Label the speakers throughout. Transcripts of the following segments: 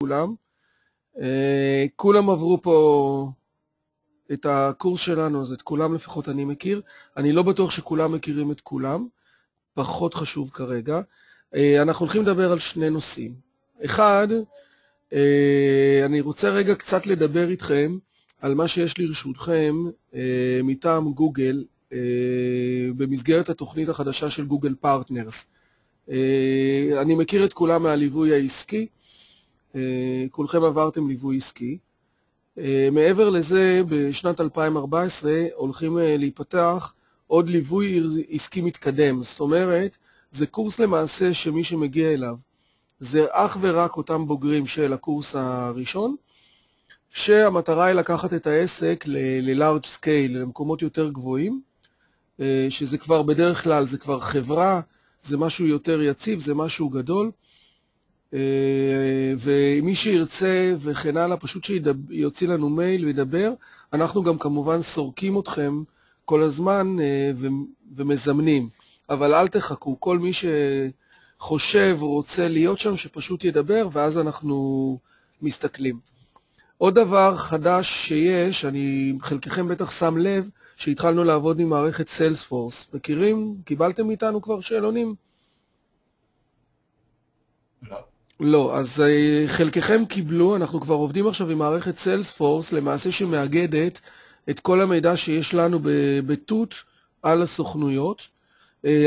Speaker 1: כולם. כולם עברו פה את הקורס שלנו, אז את כולם לפחות אני מכיר. אני לא בטוח שכולם מכירים את כולם, פחות חשוב כרגע. אנחנו הולכים לדבר על שני נושאים. אחד, אני רוצה רגע קצת לדבר איתכם על מה שיש לרשותכם מטעם גוגל, במסגרת התוכנית החדשה של גוגל פרטנרס. אני מכיר את כולם מהליווי העסקי, כולכם עברתם ליווי עסקי. מעבר לזה, בשנת 2014 הולכים להיפתח עוד ליווי עסקי מתקדם. זאת אומרת, זה קורס למעשה שמי שמגיע אליו, זה אך ורק אותם בוגרים של הקורס הראשון, שהמטרה היא לקחת את העסק ל-large scale, למקומות יותר גבוהים, שזה כבר בדרך כלל, זה כבר חברה, זה משהו יותר יציב, זה משהו גדול, ומי שירצה וכן הלאה, פשוט שיוציא לנו מייל וידבר. אנחנו גם כמובן סורקים אתכם כל הזמן ומזמנים, אבל אל תחכו, כל מי שחושב או רוצה להיות שם שפשוט ידבר, ואז אנחנו מסתכלים. עוד דבר חדש שיש, חלקכם בטח שם לב, שהתחלנו לעבוד עם מערכת סיילספורס. מכירים? קיבלתם מאיתנו כבר שאלונים?
Speaker 2: לא.
Speaker 1: לא, אז חלקכם קיבלו, אנחנו כבר עובדים עכשיו עם מערכת סיילספורס, למעשה שמאגדת את כל המידע שיש לנו בתות על הסוכנויות.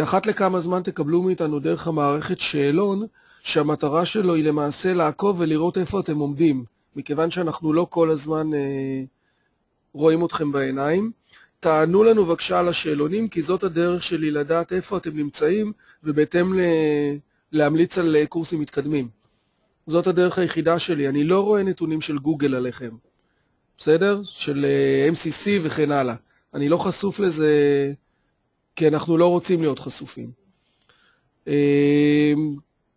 Speaker 1: אחת לכמה זמן תקבלו מאיתנו דרך המערכת שאלון, שהמטרה שלו היא למעשה לעקוב ולראות איפה אתם עומדים, מכיוון שאנחנו לא כל הזמן רואים אתכם בעיניים. תענו לנו בבקשה על השאלונים, כי זאת הדרך שלי לדעת איפה אתם נמצאים, ובהתאם להמליץ על קורסים מתקדמים. זאת הדרך היחידה שלי, אני לא רואה נתונים של גוגל עליכם, בסדר? של MCC וכן הלאה. אני לא חשוף לזה, כי אנחנו לא רוצים להיות חשופים.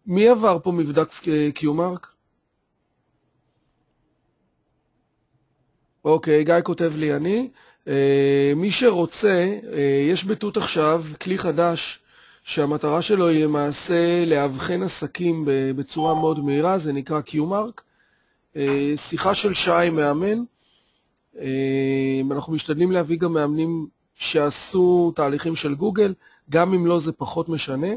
Speaker 1: מי עבר פה מבדק קיומרק? אוקיי, גיא כותב לי אני. מי שרוצה, יש בתות עכשיו כלי חדש, שהמטרה שלו היא למעשה להבחן עסקים בצורה מאוד מהירה, זה נקרא קיומרק. שיחה של שעה עם מאמן. אנחנו משתדלים להביא גם מאמנים שעשו תהליכים של גוגל, גם אם לא זה פחות משנה.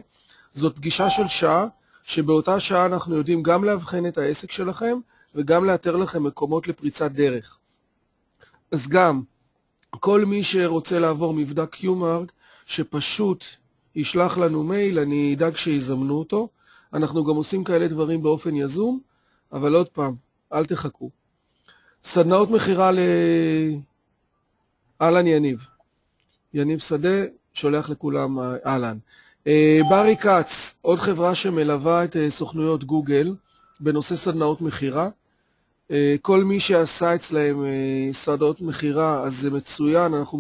Speaker 1: זאת פגישה של שעה, שבאותה שעה אנחנו יודעים גם להבחן את העסק שלכם, וגם לאתר לכם מקומות לפריצת דרך. אז גם כל מי שרוצה לעבור מבדק קיומרק, שפשוט ישלח לנו מייל, אני אדאג שיזמנו אותו. אנחנו גם עושים כאלה דברים באופן יזום, אבל עוד פעם, אל תחכו. סדנאות מחירה אהלן יניב. יניב שדה, שולח לכולם אהלן. ברי קץ, עוד חברה שמלווה את סוכנויות גוגל, בנושא סדנאות מחירה. כל מי שעשה אצלהם סדנאות מחירה, אז זה מצוין, אנחנו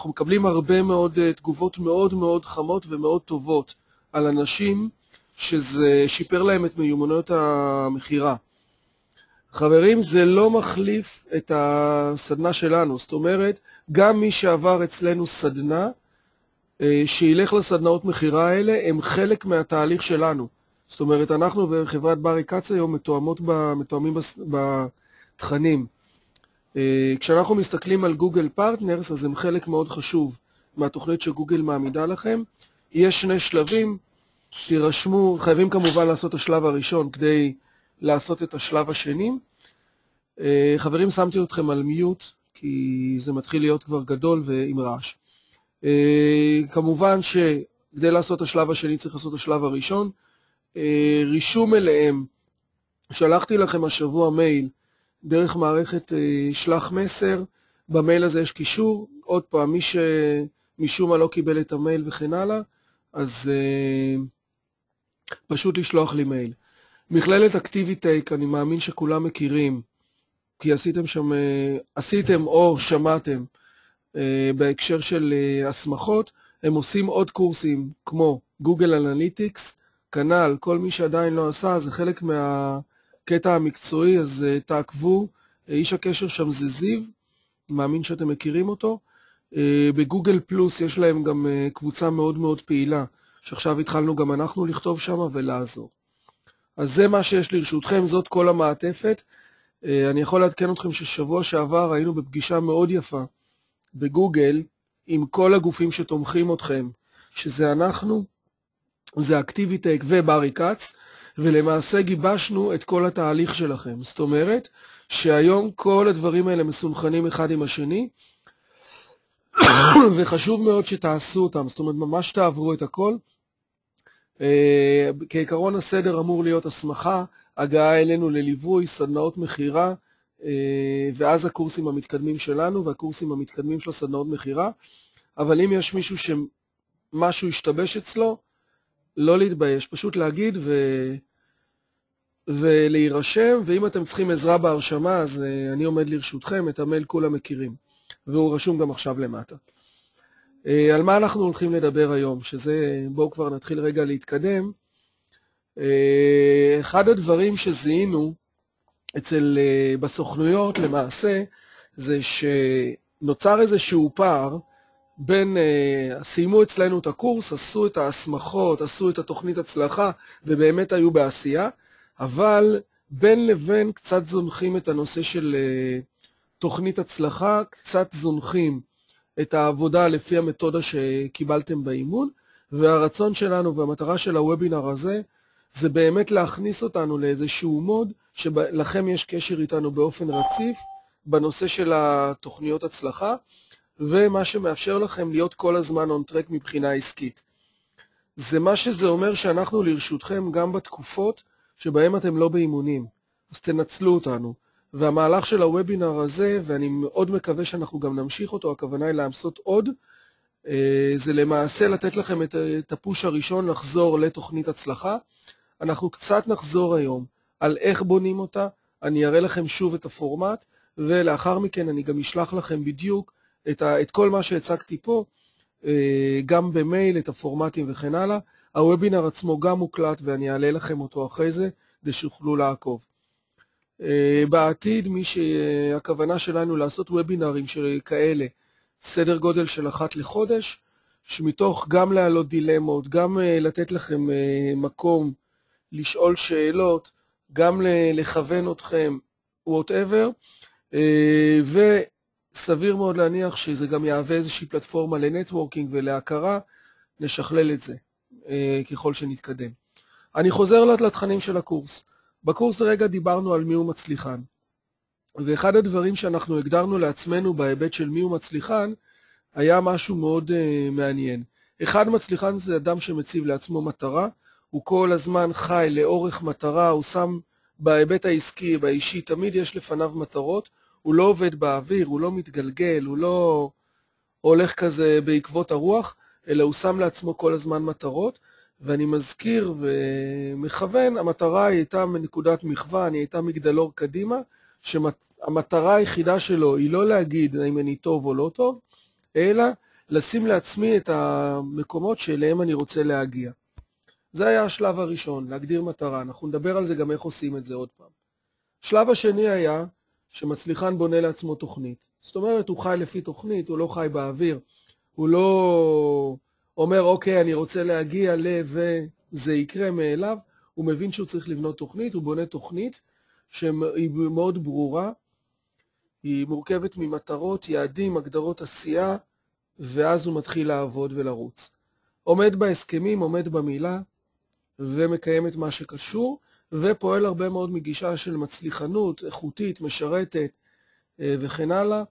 Speaker 1: מקבלים הרבה מאוד תגובות מאוד מאוד חמות ומאוד טובות על אנשים שזה שיפר להם את מיומנויות המחירה. חברים, זה לא מחליף את הסדנה שלנו, זאת אומרת, גם מי שעבר אצלנו סדנה, שילך לסדנאות מחירה האלה, הם חלק מהתהליך שלנו. זאת אומרת, אנחנו וחברת ברי קץ היום מתואמים בתכנים. כשאנחנו מסתכלים על גוגל פרטנרס, אז הם חלק מאוד חשוב מהתוכנית שגוגל מעמידה לכם. יש שני שלבים, תירשמו, חייבים כמובן לעשות את השלב הראשון כדי לעשות את השלב השני. חברים, שמתי אתכם על מיוט, כי זה מתחיל להיות כבר גדול ועם רעש. כמובן שכדי לעשות את השלב השני צריך לעשות את השלב הראשון. רישום אליהם, שלחתי לכם השבוע מייל, דרך מערכת שלח מסר, במייל הזה יש קישור, עוד פעם, מי שמשום מה לא קיבל את המייל וכן הלאה, אז פשוט לשלוח לי מייל. מכללת אקטיביטייק, אני מאמין שכולם מכירים, כי עשיתם או שמעתם בהקשר של הסמכות, הם עושים עוד קורסים כמו גוגל אנליטיקס, כנ"ל, כל מי שעדיין לא עשה, זה חלק קטע המקצועי, אז תעקבו, איש הקשר שם זה זיו, מאמין שאתם מכירים אותו. בגוגל פלוס יש להם גם קבוצה מאוד מאוד פעילה, שעכשיו התחלנו גם אנחנו לכתוב שם ולעזור. אז זה מה שיש לרשותכם, זאת כל המעטפת. אני יכול לעדכן אתכם ששבוע שעבר היינו בפגישה מאוד יפה בגוגל עם כל הגופים שתומכים אתכם, שזה אנחנו, זה אקטיביטק וברי קץ, ולמעשה גיבשנו את כל התהליך שלכם. זאת אומרת שהיום כל הדברים האלה מסונכנים אחד עם השני, וחשוב מאוד שתעשו אותם, זאת אומרת ממש תעברו את הכל. כעיקרון הסדר אמור להיות הסמכה, הגעה אלינו לליווי, סדנאות מחירה, ואז הקורסים המתקדמים שלנו והקורסים המתקדמים של הסדנאות מחירה. אבל אם יש מישהו שמשהו ישתבש אצלו, לא להתבייש, פשוט להגיד ולהירשם, ואם אתם צריכים עזרה בהרשמה, אז אני עומד לרשותכם, את המייל כולם מכירים, והוא רשום גם עכשיו למטה. על מה אנחנו הולכים לדבר היום, שזה, בואו כבר נתחיל רגע להתקדם. אחד הדברים שזיהינו בסוכנויות למעשה, זה שנוצר איזשהו פער בין, סיימו אצלנו את הקורס, עשו את ההסמכות, עשו את התוכנית הצלחה, ובאמת היו בעשייה, אבל בין לבין קצת זונחים את הנושא של תוכנית הצלחה, קצת זונחים את העבודה לפי המתודה שקיבלתם באימון, והרצון שלנו והמטרה של הוובינר הזה, זה באמת להכניס אותנו לאיזשהו מוד, שלכם יש קשר איתנו באופן רציף, בנושא של התוכניות הצלחה, ומה שמאפשר לכם להיות כל הזמן on track מבחינה עסקית. זה מה שזה אומר שאנחנו לרשותכם גם בתקופות שבהם אתם לא באימונים, אז תנצלו אותנו. והמהלך של הוובינר הזה, ואני מאוד מקווה שאנחנו גם נמשיך אותו, הכוונה היא לעשות עוד, זה למעשה לתת לכם את הפוש הראשון לחזור לתוכנית הצלחה. אנחנו קצת נחזור היום על איך בונים אותה, אני אראה לכם שוב את הפורמט, ולאחר מכן אני גם אשלח לכם בדיוק את כל מה שהצגתי פה, גם במייל, את הפורמטים וכן הלאה. הוובינר עצמו גם מוקלט ואני אעלה לכם אותו אחרי זה, כדי שיוכלו לעקוב. בעתיד, הכוונה שלנו לעשות וובינרים כאלה, סדר גודל של 1 לחודש, שמתוך גם להעלות דילמות, גם לתת לכם מקום לשאול שאלות, גם לכוון אתכם, whatever, וסביר מאוד להניח שזה גם יהווה איזושהי פלטפורמה לנטוורקינג ולהכרה, נשכלל את זה ככל שנתקדם. אני חוזר לתכנים של הקורס. בקורס רגע דיברנו על מי הוא מצליחן, ואחד הדברים שאנחנו הגדרנו לעצמנו בהיבט של מי הוא מצליחן, היה משהו מאוד מעניין. אחד, מצליחן זה אדם שמציב לעצמו מטרה, הוא כל הזמן חי לאורך מטרה, הוא שם בהיבט העסקי, באישי, תמיד יש לפניו מטרות, הוא לא עובד באוויר, הוא לא מתגלגל, הוא לא הולך כזה בעקבות הרוח, אלא הוא שם לעצמו כל הזמן מטרות, ואני מזכיר ומכוון, המטרה הייתה מנקודת מכוון, היא הייתה מגדלור קדימה, שהמטרה היחידה שלו היא לא להגיד אם אני טוב או לא טוב, אלא לשים לעצמי את המקומות שאליהם אני רוצה להגיע. זה היה השלב הראשון, להגדיר מטרה. אנחנו נדבר על זה גם איך עושים את זה עוד פעם. השלב השני היה שמצליחן בונה לעצמו תוכנית. זאת אומרת, הוא חי לפי תוכנית, הוא לא חי באוויר, הוא לא אומר, אוקיי, אני רוצה להגיע וזה יקרה מאליו, הוא מבין שהוא צריך לבנות תוכנית, הוא בונה תוכנית שהיא מאוד ברורה, היא מורכבת ממטרות, יעדים, הגדרות עשייה, ואז הוא מתחיל לעבוד ולרוץ. עומד בהסכמים, עומד במילה, ומקיים את מה שקשור, ופועל הרבה מאוד מגישה של מצליחנות, איכותית, משרתת וכן הלאה,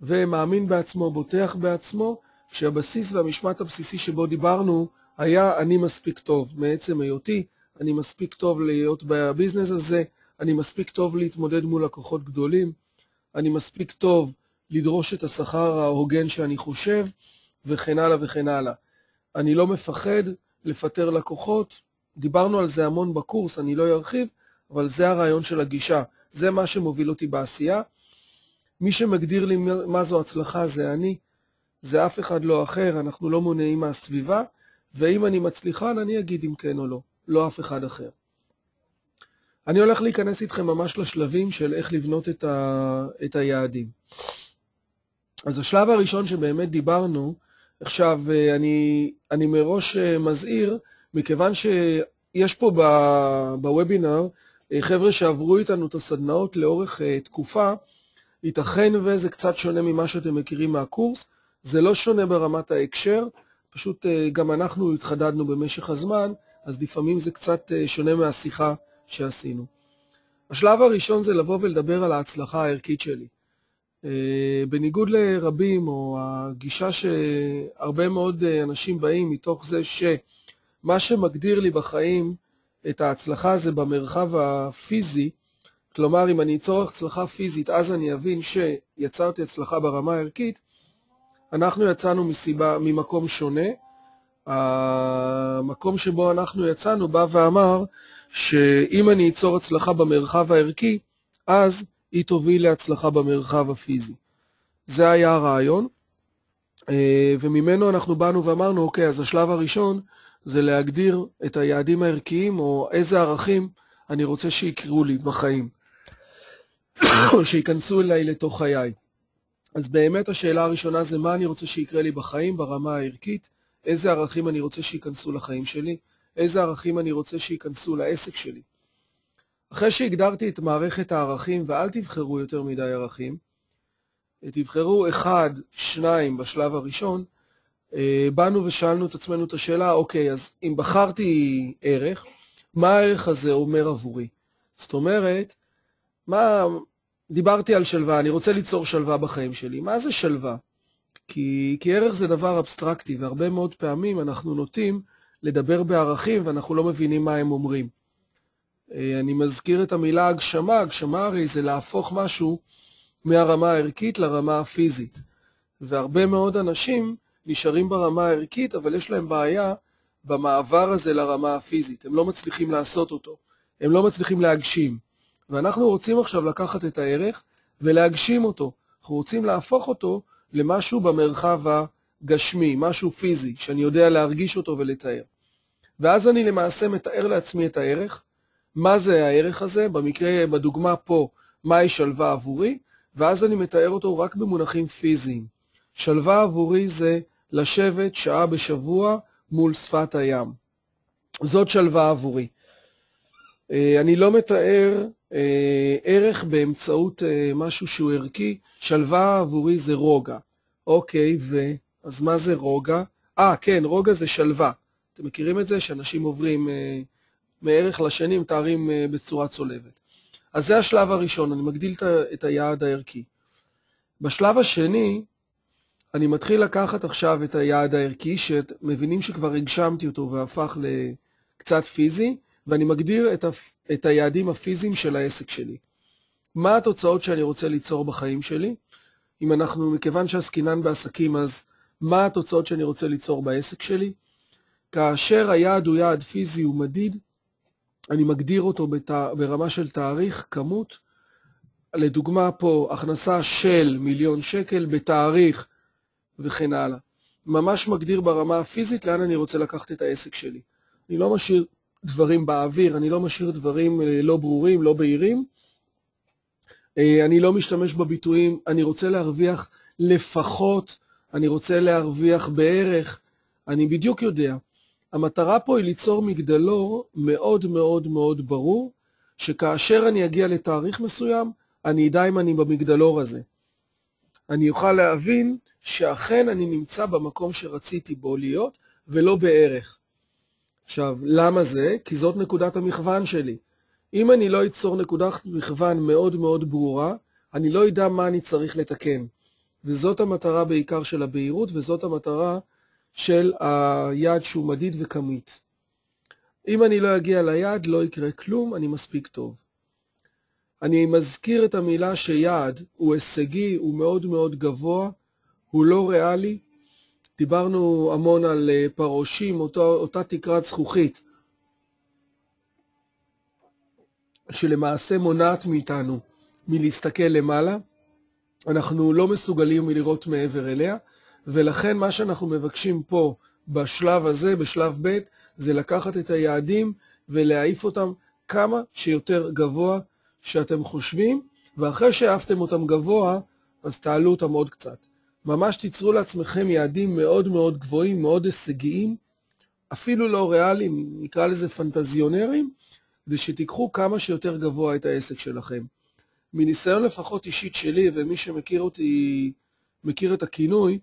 Speaker 1: ומאמין בעצמו, בוטח בעצמו, כשהבסיס והמשמעת הבסיסי שבו דיברנו היה אני מספיק טוב, מעצם היותי, אני מספיק טוב להיות בביזנס הזה, אני מספיק טוב להתמודד מול לקוחות גדולים, אני מספיק טוב לדרוש את השכר ההוגן שאני חושב, וכן הלאה וכן הלאה. אני לא מפחד לפטר לקוחות, דיברנו על זה המון בקורס, אני לא ארחיב, אבל זה הרעיון של הגישה, זה מה שמוביל אותי בעשייה. מי שמגדיר לי מה זו הצלחה זה אני, זה אף אחד לא אחר, אנחנו לא מונעים מהסביבה, ואם אני מצליחן אני אגיד אם כן או לא, לא אף אחד אחר. אני הולך להיכנס איתכם ממש לשלבים של איך לבנות את היעדים. אז השלב הראשון שבאמת דיברנו, עכשיו אני מראש מזהיר, מכיוון יש פה בוובינר חבר'ה שעברו איתנו את הסדנאות לאורך תקופה, ייתכן וזה קצת שונה ממה שאתם מכירים מהקורס, זה לא שונה ברמת ההקשר, פשוט גם אנחנו התחדדנו במשך הזמן, אז לפעמים זה קצת שונה מהשיחה שעשינו. השלב הראשון זה לבוא ולדבר על ההצלחה הערכית שלי. בניגוד לרבים, או הגישה שהרבה מאוד אנשים באים מתוך זה שמה שמגדיר לי בחיים את ההצלחה זה במרחב הפיזי, כלומר אם אני אצור הצלחה פיזית אז אני אבין שיצרתי הצלחה ברמה הערכית, אנחנו יצאנו ממקום שונה. המקום שבו אנחנו יצאנו בא ואמר שאם אני אצור הצלחה במרחב הערכי, אז היא תוביל להצלחה במרחב הפיזי. זה היה הרעיון, וממנו אנחנו באנו ואמרנו, אוקיי, אז השלב הראשון זה להגדיר את היעדים הערכיים, או איזה ערכים אני רוצה שיקרו לי בחיים, או שיכנסו אליי לתוך חיי. אז באמת השאלה הראשונה זה מה אני רוצה שיקרה לי בחיים ברמה הערכית, איזה ערכים אני רוצה שיכנסו לחיים שלי, איזה ערכים אני רוצה שיכנסו לעסק שלי. אחרי שהגדרתי את מערכת הערכים, ואל תבחרו יותר מדי ערכים, תבחרו 1, 2 בשלב הראשון, באנו ושאלנו את עצמנו את השאלה, אוקיי, אז אם בחרתי ערך, מה הערך הזה אומר עבורי? זאת אומרת, דיברתי על שלווה, אני רוצה ליצור שלווה בחיים שלי. מה זה שלווה? כי ערך זה דבר אבסטרקטי, והרבה מאוד פעמים אנחנו נוטים לדבר בערכים ואנחנו לא מבינים מה הם אומרים. אני מזכיר את המילה הגשמה, הגשמה הרי זה להפוך משהו מהרמה הערכית לרמה הפיזית. והרבה מאוד אנשים נשארים ברמה הערכית, אבל יש להם בעיה במעבר הזה לרמה הפיזית. הם לא מצליחים לעשות אותו, הם לא מצליחים להגשים. ואנחנו רוצים עכשיו לקחת את הערך ולהגשים אותו. אנחנו רוצים להפוך אותו למשהו במרחב הגשמי, משהו פיזי, שאני יודע להרגיש אותו ולתאר. ואז אני למעשה מתאר לעצמי את הערך, מה זה הערך הזה, במקרה, בדוגמה פה, מהי שלווה עבורי, ואז אני מתאר אותו רק במונחים פיזיים. שלווה עבורי זה לשבת שעה בשבוע מול שפת הים. זאת שלווה עבורי. אני לא מתאר ערך באמצעות משהו שהוא ערכי, שלווה עבורי זה רוגע. אוקיי, אז מה זה רוגע? כן, רוגע זה שלווה. אתם מכירים את זה? שאנשים עוברים מערך לשני, מתארים בצורה צולבת. אז זה השלב הראשון, אני מגדיל את היעד הערכי. בשלב השני, אני מתחיל לקחת עכשיו את היעד הערכי, שמבינים שכבר הגשמתי אותו והפך לקצת פיזי, ואני מגדיר את היעדים הפיזיים של העסק שלי. מה התוצאות שאני רוצה ליצור בחיים שלי? אם מכיוון שעסקינן בעסקים, אז מה התוצאות שאני רוצה ליצור בעסק שלי? כאשר היעד הוא יעד פיזי ומדיד, אני מגדיר אותו ברמה של תאריך, כמות. לדוגמה פה, הכנסה של 1,000,000 שקל בתאריך וכן הלאה. ממש מגדיר ברמה הפיזית לאן אני רוצה לקחת את העסק שלי. אני לא משאיר דברים באוויר, אני לא משאיר דברים לא ברורים, לא בהירים. אני לא משתמש בביטויים, אני רוצה להרוויח לפחות, אני רוצה להרוויח בערך, אני בדיוק יודע. המטרה פה היא ליצור מגדלור מאוד מאוד מאוד ברור, שכאשר אני אגיע לתאריך מסוים, אני אדע אם אני במגדלור הזה. אני אוכל להבין שאכן אני נמצא במקום שרציתי בו להיות, ולא בערך. עכשיו, למה זה? כי זאת נקודת המכוון שלי. אם אני לא אצור נקודת מכוון מאוד מאוד ברורה, אני לא יודע מה אני צריך לתקן. וזאת המטרה בעיקר של הבהירות, וזאת המטרה של היעד שהוא מדיד וכמית. אם אני לא אגיע ליעד, לא יקרה כלום, אני מספיק טוב. אני מזכיר את המילה שיעד הוא הישגי, הוא מאוד מאוד גבוה, הוא לא ריאלי. דיברנו המון על פרושים, אותה תקרת זכוכית, שלמעשה מונעת מאיתנו מלהסתכל למעלה. אנחנו לא מסוגלים מלראות מעבר אליה, ולכן מה שאנחנו מבקשים פה בשלב הזה, בשלב ב', זה לקחת את היעדים ולהעיף אותם כמה שיותר גבוה שאתם חושבים, ואחרי שהעפתם אותם גבוה, אז תעלו אותם עוד קצת. ממש תיצרו לעצמכם יעדים מאוד מאוד גבוהים, מאוד הישגיים, אפילו לא ריאליים, נקרא לזה פנטזיונרים, כדי שתיקחו כמה שיותר גבוה את העסק שלכם. מניסיון לפחות אישית שלי, ומי שמכיר אותי מכיר את הכינוי,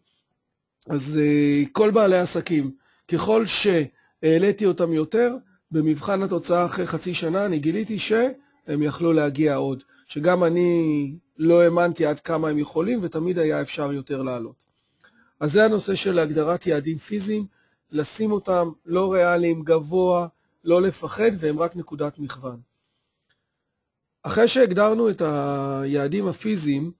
Speaker 1: אז כל בעלי עסקים, ככל שהעליתי אותם יותר, במבחן התוצאה אחרי חצי שנה אני גיליתי שהם יכלו להגיע עוד, שגם אני לא האמנתי עד כמה הם יכולים, ותמיד היה אפשר יותר לעלות. אז זה הנושא של הגדרת יעדים פיזיים, לשים אותם לא ריאליים, גבוה, לא לפחד, והם רק נקודת מכוון. אחרי שהגדרנו את היעדים הפיזיים,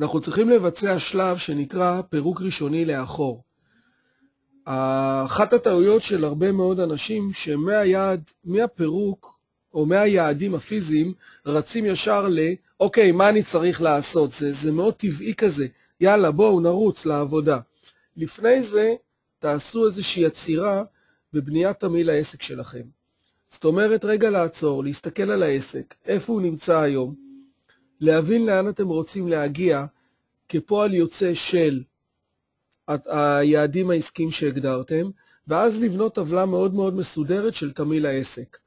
Speaker 1: אנחנו צריכים לבצע שלב שנקרא פירוק ראשוני לאחור. אחת הטעויות של הרבה מאוד אנשים מהפירוק או מהיעדים הפיזיים רצים ישר אוקיי, מה אני צריך לעשות? זה מאוד טבעי כזה. יאללה, בואו נרוץ לעבודה. לפני זה תעשו איזושהי יצירה בבניית תמהיל העסק שלכם. זאת אומרת, רגע לעצור, להסתכל על העסק, איפה הוא נמצא היום, להבין לאן אתם רוצים להגיע כפועל יוצא של היעדים העסקיים שהגדרתם, ואז לבנות טבלה מאוד מאוד מסודרת של תמהיל העסק.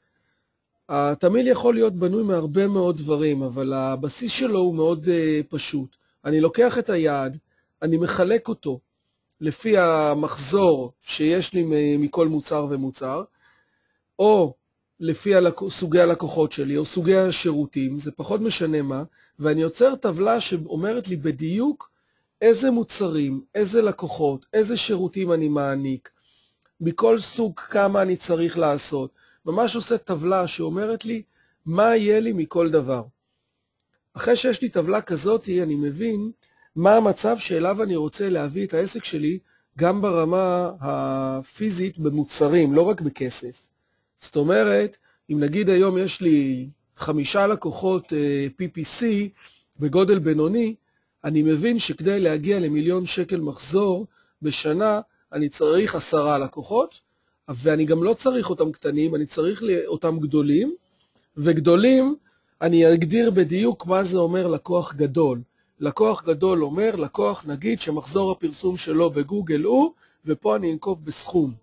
Speaker 1: התמהיל יכול להיות בנוי מהרבה מאוד דברים, אבל הבסיס שלו הוא מאוד פשוט. אני לוקח את היעד, אני מחלק אותו לפי המחזור שיש לי מכל מוצר ומוצר, או לפי סוגי הלקוחות שלי, או סוגי השירותים, זה פחות משנה מה, ואני יוצר טבלה שאומרת לי בדיוק איזה מוצרים, איזה לקוחות, איזה שירותים אני מעניק, מכל סוג כמה אני צריך לעשות. ממש עושה טבלה שאומרת לי מה יהיה לי מכל דבר. אחרי שיש לי טבלה כזאת, אני מבין מה המצב שאליו אני רוצה להביא את העסק שלי, גם ברמה הפיזית במוצרים, לא רק בכסף. זאת אומרת, אם נגיד היום יש לי 5 לקוחות PPC בגודל בינוני, אני מבין שכדי להגיע ל1,000,000 שקל מחזור בשנה, אני צריך 10 לקוחות, ואני גם לא צריך אותם קטנים, אני צריך אותם גדולים, וגדולים אני אגדיר בדיוק מה זה אומר לקוח גדול. לקוח גדול אומר לקוח, נגיד שמחזור הפרסום שלו בגוגל הוא, ופה אני אנקוב בסכום.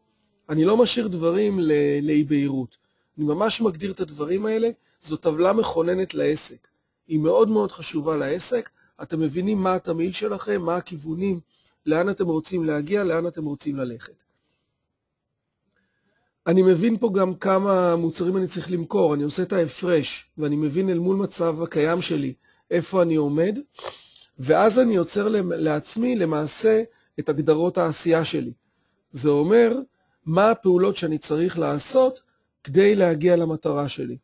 Speaker 1: אני לא משאיר דברים לאי בהירות. אני ממש מגדיר את הדברים האלה, זו טבלה מכוננת לעסק. היא מאוד מאוד חשובה לעסק, אתם מבינים מה התמהיל שלכם, מה הכיוונים, לאן אתם רוצים להגיע, לאן אתם רוצים ללכת. אני מבין פה גם כמה מוצרים אני צריך למכור, אני עושה את ההפרש, ואני מבין אל מול מצב הקיים שלי, איפה אני עומד, ואז אני יוצר לעצמי למעשה את הגדרות העשייה שלי. זה אומר מה הפעולות שאני צריך לעשות כדי להגיע למטרה שלי.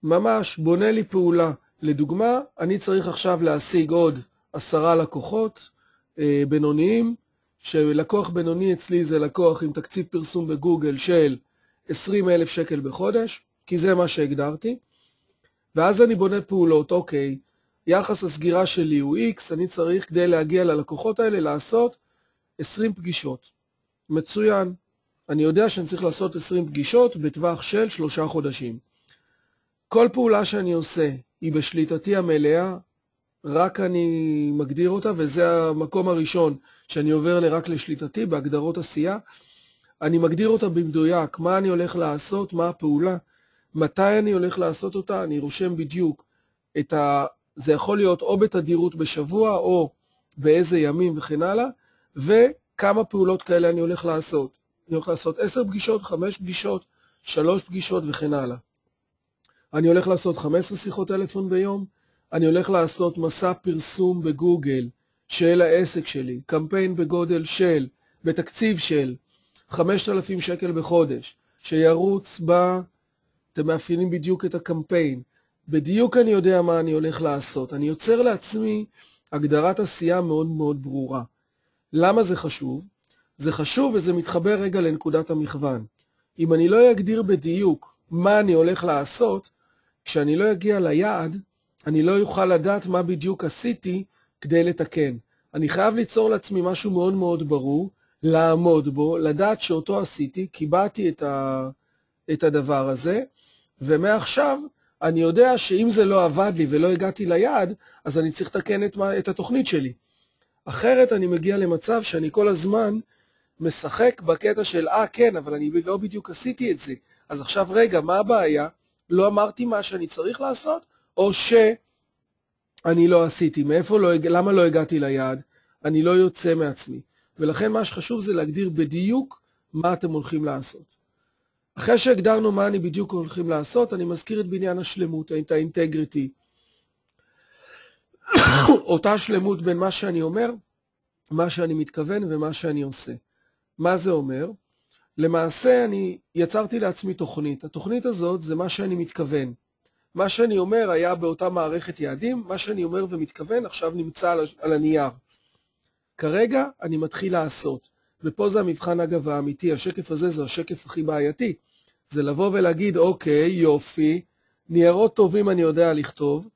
Speaker 1: ממש בונה לי פעולה. לדוגמה, אני צריך עכשיו להשיג עוד 10 לקוחות בינוניים, שלקוח בינוני אצלי זה לקוח עם תקציב פרסום בגוגל של 20,000 שקל בחודש, כי זה מה שהגדרתי, ואז אני בונה פעולות, אוקיי, יחס הסגירה שלי הוא X, אני צריך כדי להגיע ללקוחות האלה לעשות 20 פגישות. מצוין, אני יודע שאני צריך לעשות 20 פגישות בטווח של 3 חודשים. כל פעולה שאני עושה היא בשליטתי המלאה, רק אני מגדיר אותה, וזה המקום הראשון שאני עובר רק לשליטתי, בהגדרות עשייה. אני מגדיר אותה במדויק, מה אני הולך לעשות, מה הפעולה, מתי אני הולך לעשות אותה, אני רושם בדיוק זה יכול להיות או בתדירות בשבוע, או באיזה ימים וכן הלאה, וכמה פעולות כאלה אני הולך לעשות. אני הולך לעשות 10 פגישות, 5 פגישות, 3 פגישות וכן הלאה. אני הולך לעשות 15 שיחות טלפון ביום, אני הולך לעשות מסע פרסום בגוגל של העסק שלי, קמפיין בגודל בתקציב של 5,000 שקל בחודש, שירוץ אתם מאפיינים בדיוק את הקמפיין, בדיוק אני יודע מה אני הולך לעשות, אני יוצר לעצמי הגדרת עשייה מאוד מאוד ברורה. למה זה חשוב? זה חשוב וזה מתחבר רגע לנקודת המכוון. אם אני לא אגדיר בדיוק מה אני הולך לעשות, כשאני לא אגיע ליעד, אני לא יוכל לדעת מה בדיוק עשיתי כדי לתקן. אני חייב ליצור לעצמי משהו מאוד מאוד ברור, לעמוד בו, לדעת שאותו עשיתי, קיבעתי את הדבר הזה, ומעכשיו אני יודע שאם זה לא עבד לי ולא הגעתי ליעד, אז אני צריך לתקן את התוכנית שלי. אחרת אני מגיע למצב שאני כל הזמן משחק בקטע של, כן, אבל אני לא בדיוק עשיתי את זה. אז עכשיו רגע, מה הבעיה? לא אמרתי מה שאני צריך לעשות, או שאני לא עשיתי. למה לא הגעתי ליעד? אני לא יוצא מעצמי. ולכן מה שחשוב זה להגדיר בדיוק מה אתם הולכים לעשות. אחרי שהגדרנו מה אני בדיוק הולכים לעשות, אני מזכיר את בניין השלמות, את האינטגריטי. אותה שלמות בין מה שאני אומר, מה שאני מתכוון ומה שאני עושה. מה זה אומר? למעשה אני יצרתי לעצמי תוכנית. התוכנית הזאת זה מה שאני מתכוון. מה שאני אומר היה באותה מערכת יעדים, מה שאני אומר ומתכוון עכשיו נמצא על הנייר. כרגע אני מתחיל לעשות. ופה זה המבחן אגב האמיתי, השקף הזה זה השקף הכי בעייתי. זה לבוא ולהגיד, אוקיי, יופי, ניירות טובים אני יודע לכתוב,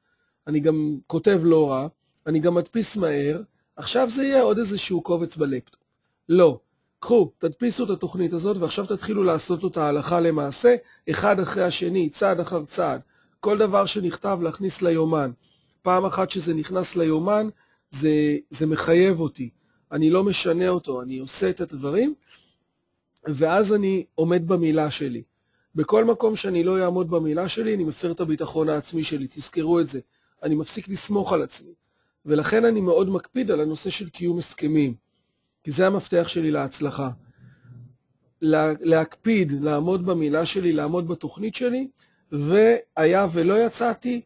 Speaker 1: אני גם כותב לא רע, אני גם מדפיס מהר, עכשיו זה יהיה עוד איזשהו קובץ בלפטופ. לא, קחו, תדפיסו את התוכנית הזאת ועכשיו תתחילו לעשות אותה הלכה למעשה, אחד אחרי השני, צעד אחר צעד. כל דבר שנכתב להכניס ליומן. פעם אחת שזה נכנס ליומן, זה מחייב אותי. אני לא משנה אותו, אני עושה את הדברים, ואז אני עומד במילה שלי. בכל מקום שאני לא אעמוד במילה שלי, אני מפר את הביטחון העצמי שלי, תזכרו את זה. אני מפסיק לסמוך על עצמי. ולכן אני מאוד מקפיד על הנושא של קיום הסכמים. כי זה המפתח שלי להצלחה. להקפיד, לעמוד במילה שלי, לעמוד בתוכנית שלי, והיה ולא יצאתי,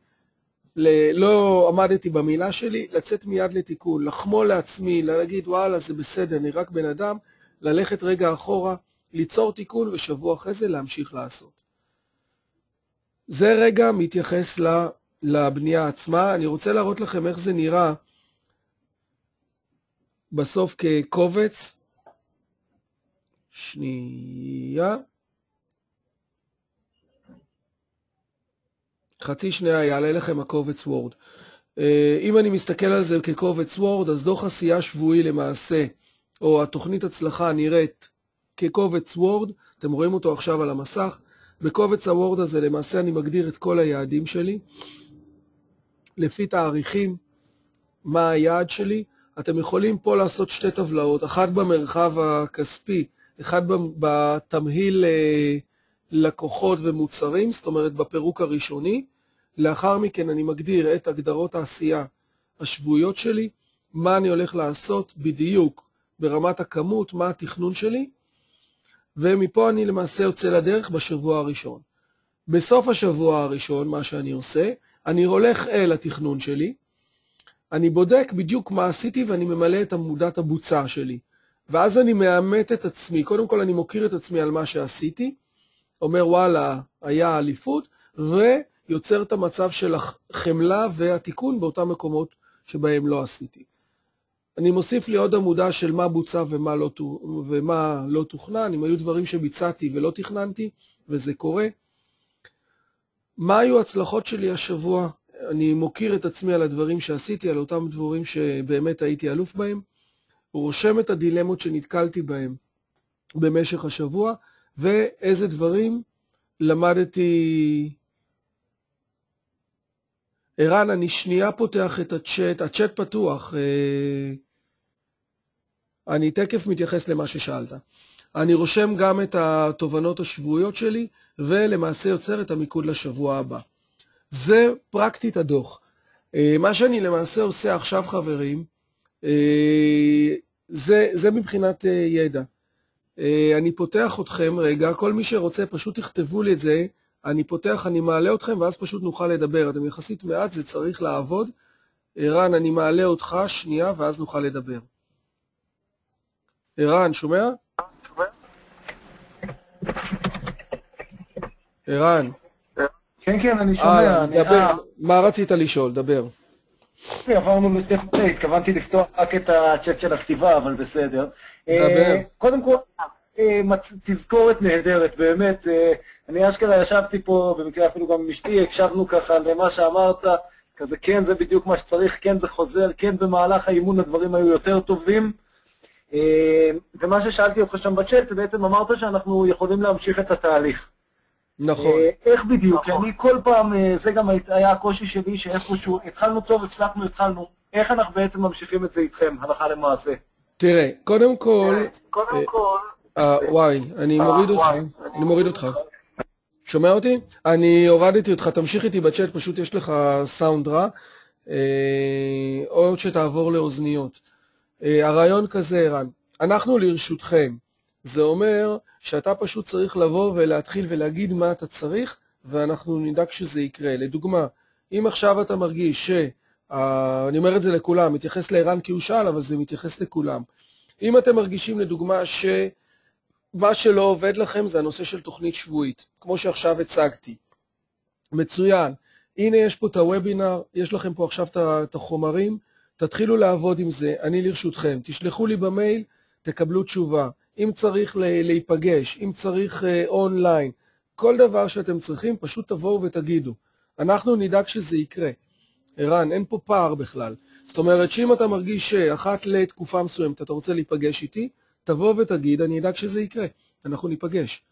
Speaker 1: לא עמדתי במילה שלי, לצאת מיד לתיקון, לחמול לעצמי, להגיד וואלה זה בסדר, אני רק בן אדם, ללכת רגע אחורה, ליצור תיקון ושבוע אחרי זה להמשיך לעשות. זה רגע מתייחס לבנייה עצמה. אני רוצה להראות לכם איך זה נראה בסוף כקובץ. שנייה. חצי שנייה יעלה לכם הקובץ וורד. אם אני מסתכל על זה כקובץ וורד, אז דוח עשייה שבועי למעשה, או התוכנית הצלחה נראית כקובץ וורד, אתם רואים אותו עכשיו על המסך. בקובץ הוורד הזה למעשה אני מגדיר את כל היעדים שלי, לפי תאריכים, מה היעד שלי. אתם יכולים פה לעשות שתי טבלאות, אחת במרחב הכספי, אחד בתמהיל לקוחות ומוצרים, זאת אומרת בפירוק הראשוני. לאחר מכן אני מגדיר את הגדרות העשייה השבועיות שלי, מה אני הולך לעשות בדיוק ברמת הכמות, מה התכנון שלי, ומפה אני למעשה יוצא לדרך בשבוע הראשון. בסוף השבוע הראשון, מה שאני עושה, אני הולך אל התכנון שלי, אני בודק בדיוק מה עשיתי ואני ממלא את עמודת הבוצה שלי. ואז אני מאמת את עצמי, קודם כל אני מוקיר את עצמי על מה שעשיתי, אומר וואלה, היה אליפות, ויוצר את המצב של החמלה והתיקון באותם מקומות שבהם לא עשיתי. אני מוסיף לי עוד עמודה של מה בוצע ומה לא תוכנן, אם היו דברים שביצעתי ולא תכננתי, וזה קורה. מה היו הצלחות שלי השבוע? אני מוקיר את עצמי על הדברים שעשיתי, על אותם דברים שבאמת הייתי אלוף בהם, רושם את הדילמות שנתקלתי בהם במשך השבוע, ואיזה דברים למדתי. ערן, אני שנייה פותח את הצ'אט, הצ'אט פתוח, אני תקף מתייחס למה ששאלת. אני רושם גם את התובנות השבועיות שלי, ולמעשה יוצר את המיקוד לשבוע הבא. זה פרקטית הדוח. מה שאני למעשה עושה עכשיו חברים, זה מבחינת ידע. אני פותח אתכם רגע, כל מי שרוצה פשוט תכתבו לי את זה, אני פותח, אני מעלה אתכם ואז פשוט נוכל לדבר. אתם יחסית מעט, זה צריך לעבוד. ערן, אני מעלה אותך שנייה ואז נוכל לדבר. ערן, שומע? ערן.
Speaker 2: כן, כן, אני שומע.
Speaker 1: דבר. מה רצית לשאול? דבר.
Speaker 2: עברנו לצ'אט, התכוונתי לפתוח רק את הצ'אט של הכתיבה, אבל בסדר.
Speaker 1: דבר.
Speaker 2: קודם כל, תזכורת נהדרת, באמת. אני אשכרה ישבתי פה, במקרה אפילו גם עם אשתי, הקשבנו ככה למה שאמרת, כזה כן, זה בדיוק מה שצריך, כן, זה חוזר, כן, במהלך האימון הדברים היו יותר טובים. ומה ששאלתי אותך שם בצ'אט, זה בעצם אמרת שאנחנו יכולים להמשיך את התהליך.
Speaker 1: נכון.
Speaker 2: איך בדיוק? כי אני כל פעם, זה גם היה הקושי שלי, שאיפשהו התחלנו טוב, הצלחנו, איך אנחנו בעצם ממשיכים את זה איתכם, הלכה למעשה?
Speaker 1: תראה, קודם כל, וואי, אני מוריד אותך. שומע אותי? אני הורדתי אותך, תמשיך איתי בצ'אט, פשוט יש לך סאונד רע, או שתעבור לאוזניות. הרעיון כזה, ערן, אנחנו לרשותכם. זה אומר שאתה פשוט צריך לבוא ולהתחיל ולהגיד מה אתה צריך, ואנחנו נדאג שזה יקרה. לדוגמה, אם עכשיו אתה מרגיש אני אומר את זה לכולם, מתייחס לערן כי הוא שאל, אבל זה מתייחס לכולם. אם אתם מרגישים לדוגמה מה שלא עובד לכם זה הנושא של תוכנית שבועית, כמו שעכשיו הצגתי. מצוין. הנה יש פה את הוובינר, יש לכם פה עכשיו את החומרים, תתחילו לעבוד עם זה, אני לרשותכם. תשלחו לי במייל, תקבלו תשובה. אם צריך להיפגש, אם צריך אונליין, כל דבר שאתם צריכים, פשוט תבואו ותגידו. אנחנו נדאג שזה יקרה. ערן, אין פה פער בכלל. זאת אומרת שאם אתה מרגיש שאחת לתקופה מסוימת אתה רוצה להיפגש איתי, תבוא ותגיד, אני אדאג שזה יקרה. אנחנו ניפגש.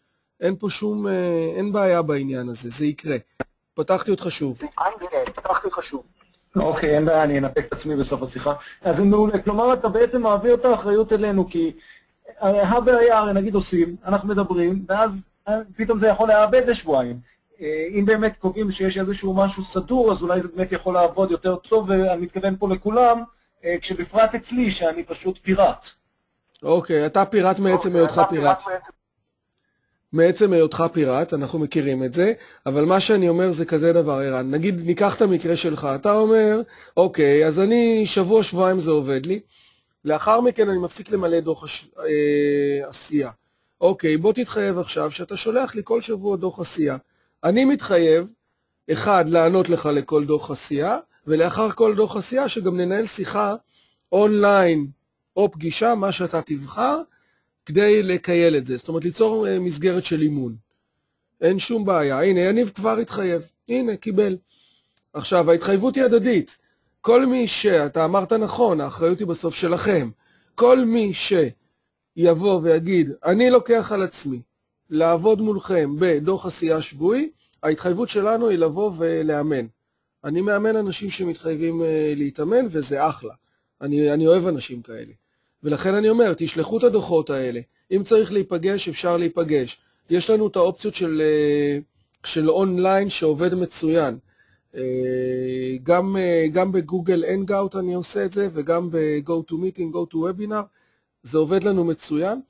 Speaker 1: אין פה אין בעיה בעניין הזה, זה יקרה. פתחתי אותך שוב.
Speaker 2: אוקיי, אין בעיה, אני אנפק את עצמי בסוף השיחה. אז זה מעולה. כלומר, אתה בעצם מעביר את האחריות אלינו, כי הרי נגיד עושים, אנחנו מדברים, ואז פתאום זה יכול לאבד לשבועיים. אם באמת קובעים שיש איזשהו משהו סדור, אז אולי זה באמת יכול לעבוד יותר טוב, ואני מתכוון פה לכולם, כשבפרט אצלי, שאני פשוט פיראט.
Speaker 1: אוקיי, אתה פיראט מעצם היותך פיראט. מעצם היותך פיראט, אנחנו מכירים את זה, אבל מה שאני אומר זה כזה דבר, ערן. נגיד, ניקח את המקרה שלך, אתה אומר, אוקיי, אז אני שבועיים זה עובד לי, לאחר מכן אני מפסיק למלא דוח עשייה. אוקיי, בוא תתחייב עכשיו שאתה שולח לי כל שבוע דוח עשייה. אני מתחייב, אחד, לענות לך לכל דוח עשייה, ולאחר כל דוח עשייה שגם ננהל שיחה אונליין או פגישה, מה שאתה תבחר, כדי לקייל את זה. זאת אומרת, ליצור מסגרת של אימון. אין שום בעיה. הנה, יניב כבר התחייב. הנה, קיבל. עכשיו, ההתחייבות היא הדדית. כל מי אתה אמרת נכון, האחריות היא בסוף שלכם. כל מי שיבוא ויגיד, אני לוקח על עצמי לעבוד מולכם בדוח עשייה שבועי, ההתחייבות שלנו היא לבוא ולאמן. אני מאמן אנשים שמתחייבים להתאמן, וזה אחלה. אני אוהב אנשים כאלה. ולכן אני אומר, תשלחו את הדוחות האלה. אם צריך להיפגש, אפשר להיפגש. יש לנו את האופציות של אונליין שעובד מצוין. גם בגוגל הנגאוט אני עושה את זה, וגם ב-Go to Meeting, Go to Webinar, זה עובד לנו מצוין.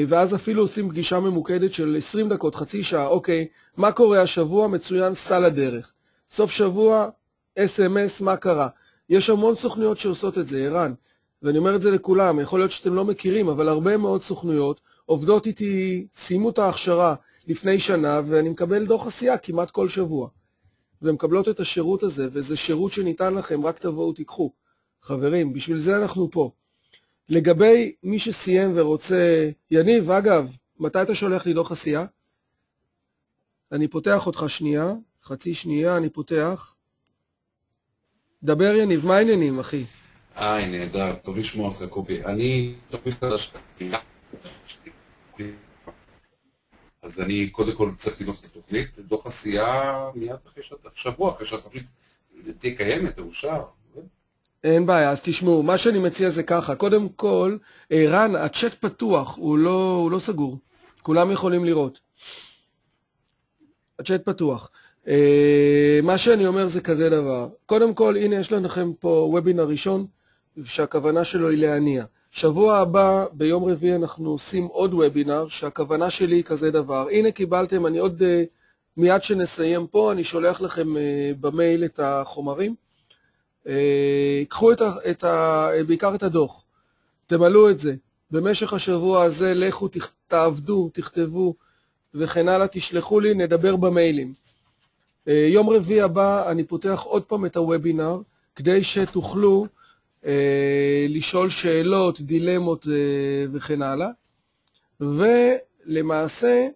Speaker 1: ואז אפילו עושים פגישה ממוקדת של 20 דקות, חצי שעה, אוקיי, מה קורה השבוע? מצוין, סל הדרך. סוף שבוע, SMS, מה קרה? יש המון סוכנויות שעושות את זה, ערן. ואני אומר את זה לכולם, יכול להיות שאתם לא מכירים, אבל הרבה מאוד סוכנויות עובדות איתי, סיימו את ההכשרה לפני שנה, ואני מקבל דוח עשייה כמעט כל שבוע. ומקבלות את השירות הזה, וזה שירות שניתן לכם, רק תבואו תיקחו. חברים, בשביל זה אנחנו פה. לגבי מי שסיים ורוצה, יניב, אגב, מתי אתה שולח לי דוח עשייה? אני פותח אותך שנייה, חצי שנייה, אני פותח. דבר יניב, מה העניינים, אחי?
Speaker 3: נהדר, טוב לשמוע אותך קובי. אני תוכנית חדשה. אז אני קודם כל צריך לבנות את התוכנית, דוח עשייה מיד אחרי שבוע, כשהתוכנית תהיה קיימת, תאושר.
Speaker 1: אין בעיה, אז תשמעו, מה שאני מציע זה ככה, קודם כל, רן, הצ'אט פתוח, הוא לא סגור, כולם יכולים לראות. הצ'אט פתוח. מה שאני אומר זה כזה דבר, קודם כל, הנה יש לכם פה וובינר ראשון, שהכוונה שלו היא להניע. שבוע הבא, ביום רביעי, אנחנו עושים עוד וובינר, שהכוונה שלי היא כזה דבר. הנה קיבלתם, אני עוד, מיד שנסיים פה, אני שולח לכם במייל את החומרים. קחו בעיקר את הדוח, תמלאו את זה. במשך השבוע הזה, לכו, תעבדו, תכתבו, וכן הלאה, תשלחו לי, נדבר במיילים. יום רביעי הבא, אני פותח עוד פעם את הוובינר, כדי שתוכלו לשאול שאלות, דילמות וכן הלאה, ולמעשה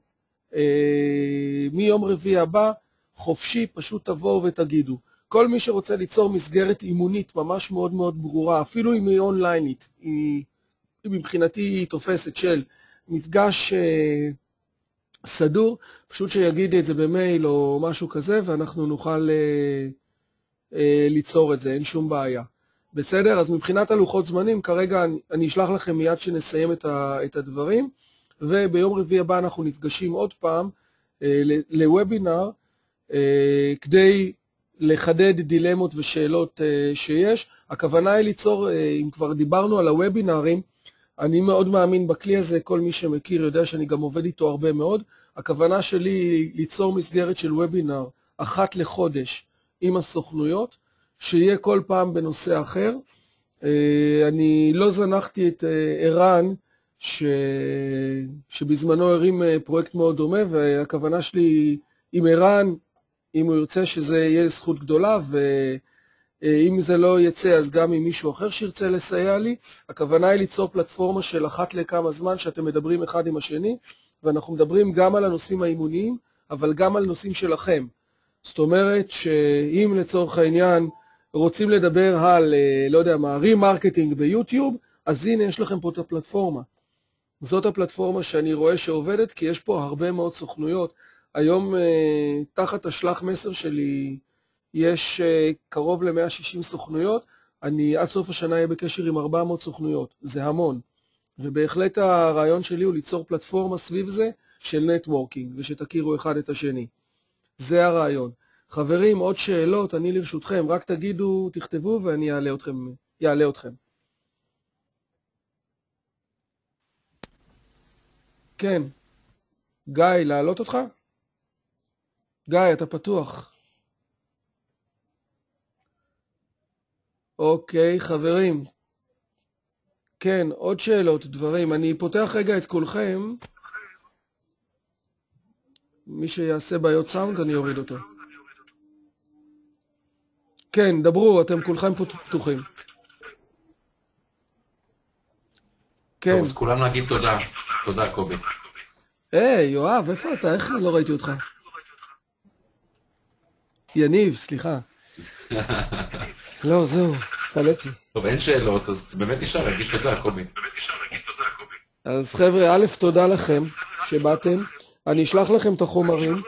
Speaker 1: מיום רביעי הבא חופשי, פשוט תבואו ותגידו. כל מי שרוצה ליצור מסגרת אימונית ממש מאוד מאוד ברורה, אפילו אם היא אונליינית, היא מבחינתי היא תופסת של מפגש סדור, פשוט שיגיד את זה במייל או משהו כזה, ואנחנו נוכל ליצור את זה, אין שום בעיה. בסדר? אז מבחינת הלוחות זמנים, כרגע אני אשלח לכם מיד שנסיים את הדברים, וביום רביעי הבא אנחנו נפגשים עוד פעם לוובינר, כדי לחדד דילמות ושאלות שיש. הכוונה היא ליצור, אם כבר דיברנו על הוובינרים, אני מאוד מאמין בכלי הזה, כל מי שמכיר יודע שאני גם עובד איתו הרבה מאוד. הכוונה שלי היא ליצור מסגרת של וובינר אחת לחודש עם הסוכנויות, שיהיה כל פעם בנושא אחר. אני לא זנחתי את ערן, שבזמנו הרים פרויקט מאוד דומה, והכוונה שלי עם ערן, אם הוא ירצה שזה יהיה זכות גדולה, ואם זה לא יצא אז גם עם מישהו אחר שירצה לסייע לי. הכוונה היא ליצור פלטפורמה של אחת לכמה זמן שאתם מדברים אחד עם השני, ואנחנו מדברים גם על הנושאים האימוניים, אבל גם על נושאים שלכם. זאת אומרת שאם לצורך העניין רוצים לדבר על, לא יודע מה, רימרקטינג ביוטיוב, אז הנה יש לכם פה את הפלטפורמה. זאת הפלטפורמה שאני רואה שעובדת, כי יש פה הרבה מאוד סוכנויות. היום תחת השלח מסר שלי יש קרוב ל-160 סוכנויות, אני עד סוף השנה אהיה בקשר עם 400 סוכנויות, זה המון. ובהחלט הרעיון שלי הוא ליצור פלטפורמה סביב זה של נטוורקינג, ושתכירו אחד את השני. זה הרעיון. חברים, עוד שאלות, אני לרשותכם, רק תגידו, תכתבו ואני אעלה אתכם. כן. גיא, להעלות אותך? גיא, אתה פתוח. אוקיי, חברים. כן, עוד שאלות, דברים. אני פותח רגע את כולכם. מי שיעשה בעיות סאונד, אני אוריד אותו. כן, דברו, אתם כולכם פתוחים. כן.
Speaker 3: טוב, אז כולם נגיד תודה. תודה, קובי.
Speaker 1: יואב, איפה אתה? איך לא ראיתי אותך? יניב, סליחה. לא, זהו, פלטתי.
Speaker 3: טוב, אין שאלות, אז באמת נשאר להגיד תודה, קובי.
Speaker 1: אז חבר'ה, א', תודה לכם שבאתם. אני אשלח לכם את החומרים.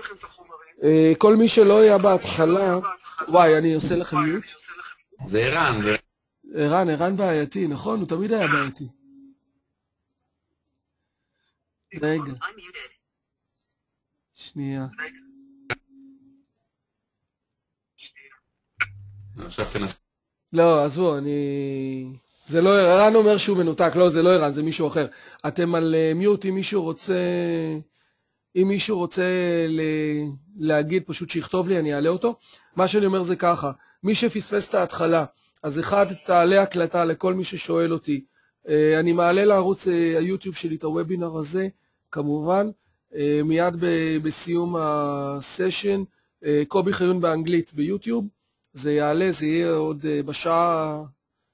Speaker 1: כל מי שלא היה בהתחלה, וואי, אני עושה לכם מיוט.
Speaker 3: זה ערן.
Speaker 1: ערן בעייתי, נכון? הוא תמיד היה בעייתי. רגע. שנייה.
Speaker 3: עכשיו תנסה.
Speaker 1: לא, עזבו, זה לא ערן אומר שהוא מנותק, לא, זה לא ערן, זה מישהו אחר. אתם על מיוט, אם מישהו רוצה להגיד פשוט שיכתוב לי, אני אעלה אותו. מה שאני אומר זה ככה, מי שפספס את ההתחלה, אז אחד, תעלה הקלטה לכל מי ששואל אותי. אני מעלה לערוץ היוטיוב שלי את הוובינר הזה, כמובן, מיד בסיום הסשן, קובי חיון באנגלית ביוטיוב, זה יעלה, זה יהיה עוד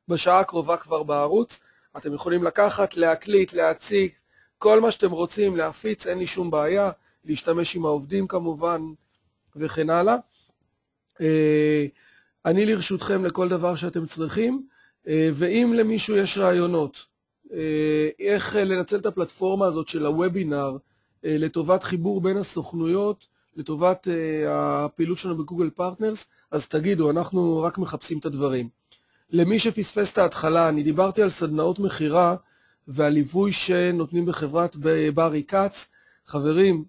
Speaker 1: בשעה הקרובה כבר בערוץ. אתם יכולים לקחת, להקליט, להציג, כל מה שאתם רוצים, להפיץ, אין לי שום בעיה, להשתמש עם העובדים כמובן, וכן הלאה. אני לרשותכם לכל דבר שאתם צריכים, ואם למישהו יש רעיונות, איך לנצל את הפלטפורמה הזאת של הוובינר, לטובת חיבור בין הסוכנויות, לטובת הפעילות שלנו בגוגל פרטנרס, אז תגידו, אנחנו רק מחפשים את הדברים. למי שפספס את ההתחלה, אני דיברתי על סדנאות מחירה, והליווי שנותנים בחברת ברי קץ. חברים,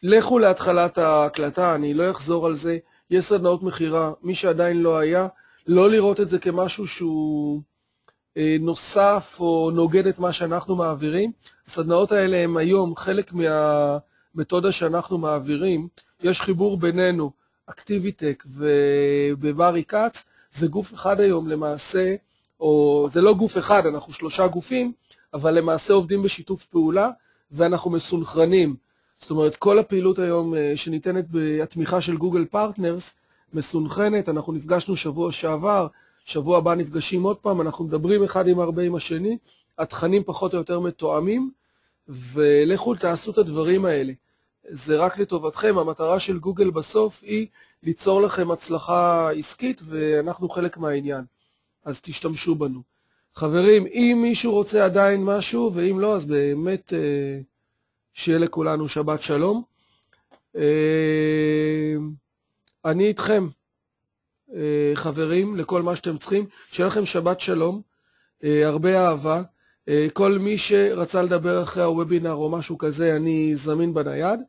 Speaker 1: לכו להתחלת ההקלטה, אני לא אחזור על זה, יש סדנאות מחירה, מי שעדיין לא היה, לא לראות את זה כמשהו שהוא נוסף או נוגד את מה שאנחנו מעבירים. הסדנאות האלה הם היום חלק מהמתודה שאנחנו מעבירים. יש חיבור בינינו, אקטיביטק ובברי קץ, זה גוף אחד היום למעשה, או זה לא גוף אחד, אנחנו 3 גופים, אבל למעשה עובדים בשיתוף פעולה, ואנחנו מסונכרנים. זאת אומרת, כל הפעילות היום שניתנת בתמיכה של גוגל פרטנרס, מסונכרנת, אנחנו נפגשנו שבוע שעבר, שבוע הבא נפגשים עוד פעם, אנחנו מדברים אחד עם הרבה עם השני, התכנים פחות או יותר מתואמים, ולכו תעשו את הדברים האלה. זה רק לטובתכם, המטרה של גוגל בסוף היא ליצור לכם הצלחה עסקית, ואנחנו חלק מהעניין. אז תשתמשו בנו. חברים, אם מישהו רוצה עדיין משהו, ואם לא, אז באמת שיהיה לכולנו שבת שלום. אני איתכם. חברים, לכל מה שאתם צריכים. שיהיה לכם שבת שלום, הרבה אהבה. כל מי שרצה לדבר אחרי הוובינר או משהו כזה, אני זמין בנייד,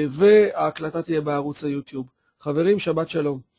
Speaker 1: וההקלטה תהיה בערוץ היוטיוב. חברים, שבת שלום.